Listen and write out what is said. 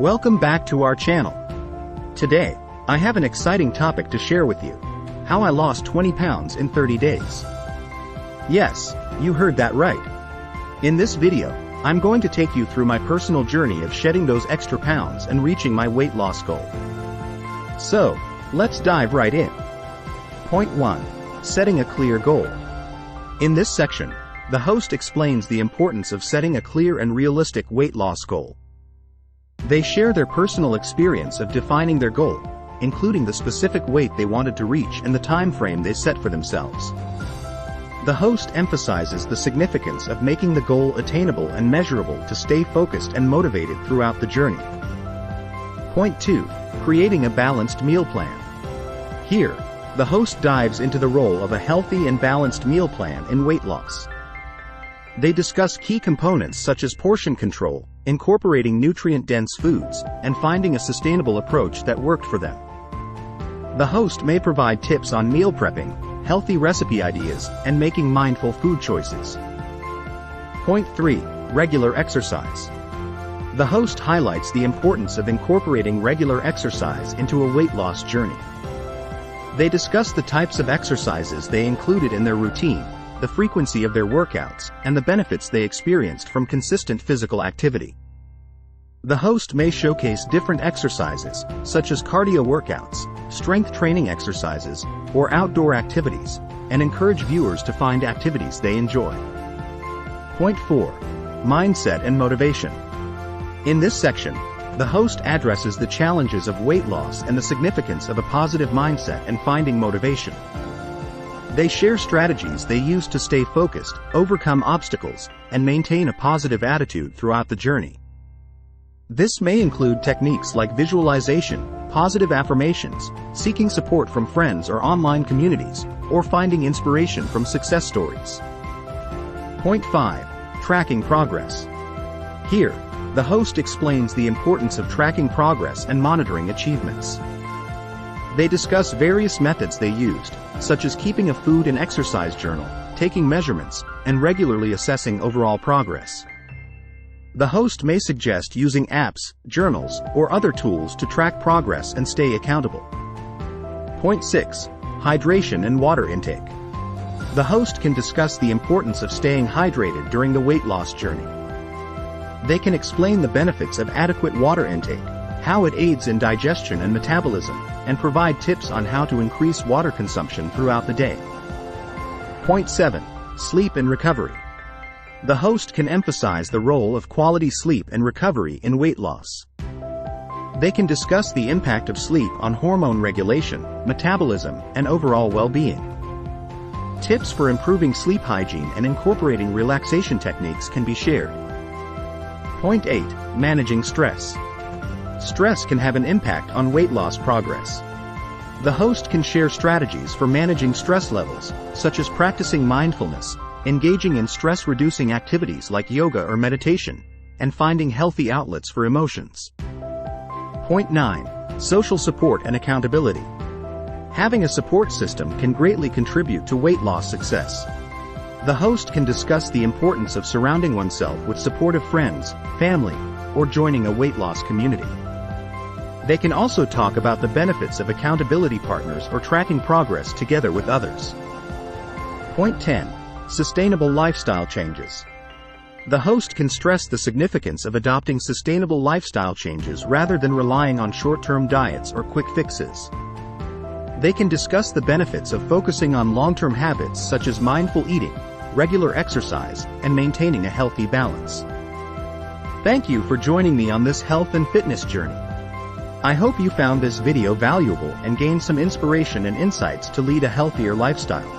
Welcome back to our channel. Today, I have an exciting topic to share with you. How I lost 20 pounds in 30 days. Yes, you heard that right. In this video, I'm going to take you through my personal journey of shedding those extra pounds and reaching my weight loss goal. So, let's dive right in. Point 1. Setting a clear goal. In this section, the host explains the importance of setting a clear and realistic weight loss goal. They share their personal experience of defining their goal, including the specific weight they wanted to reach and the time frame they set for themselves. The host emphasizes the significance of making the goal attainable and measurable to stay focused and motivated throughout the journey. Point 2. Creating a balanced meal plan. Here, the host dives into the role of a healthy and balanced meal plan in weight loss. They discuss key components such as portion control, incorporating nutrient-dense foods, and finding a sustainable approach that worked for them. The host may provide tips on meal prepping, healthy recipe ideas, and making mindful food choices. Point 3. Regular exercise. The host highlights the importance of incorporating regular exercise into a weight loss journey. They discuss the types of exercises they included in their routine, the frequency of their workouts, and the benefits they experienced from consistent physical activity. The host may showcase different exercises, such as cardio workouts, strength training exercises, or outdoor activities, and encourage viewers to find activities they enjoy. Point 4. Mindset and motivation. In this section, the host addresses the challenges of weight loss and the significance of a positive mindset and finding motivation. They share strategies they use to stay focused, overcome obstacles, and maintain a positive attitude throughout the journey. This may include techniques like visualization, positive affirmations, seeking support from friends or online communities, or finding inspiration from success stories. Point 5. Tracking progress. Here, the host explains the importance of tracking progress and monitoring achievements. They discuss various methods they used, such as keeping a food and exercise journal, taking measurements, and regularly assessing overall progress. The host may suggest using apps, journals, or other tools to track progress and stay accountable. Point 6. Hydration and water intake. The host can discuss the importance of staying hydrated during the weight loss journey. They can explain the benefits of adequate water intake, how it aids in digestion and metabolism, and provide tips on how to increase water consumption throughout the day. Point 7. Sleep and recovery. The host can emphasize the role of quality sleep and recovery in weight loss. They can discuss the impact of sleep on hormone regulation, metabolism, and overall well-being. Tips for improving sleep hygiene and incorporating relaxation techniques can be shared. Point 8. Managing stress. Stress can have an impact on weight loss progress. The host can share strategies for managing stress levels, such as practicing mindfulness, engaging in stress-reducing activities like yoga or meditation, and finding healthy outlets for emotions. Point 9. Social support and accountability. Having a support system can greatly contribute to weight loss success. The host can discuss the importance of surrounding oneself with supportive friends, family, or joining a weight loss community. They can also talk about the benefits of accountability partners or tracking progress together with others. Point 10. Sustainable lifestyle changes. The host can stress the significance of adopting sustainable lifestyle changes rather than relying on short-term diets or quick fixes. They can discuss the benefits of focusing on long-term habits such as mindful eating, regular exercise, and maintaining a healthy balance. Thank you for joining me on this health and fitness journey. I hope you found this video valuable and gained some inspiration and insights to lead a healthier lifestyle.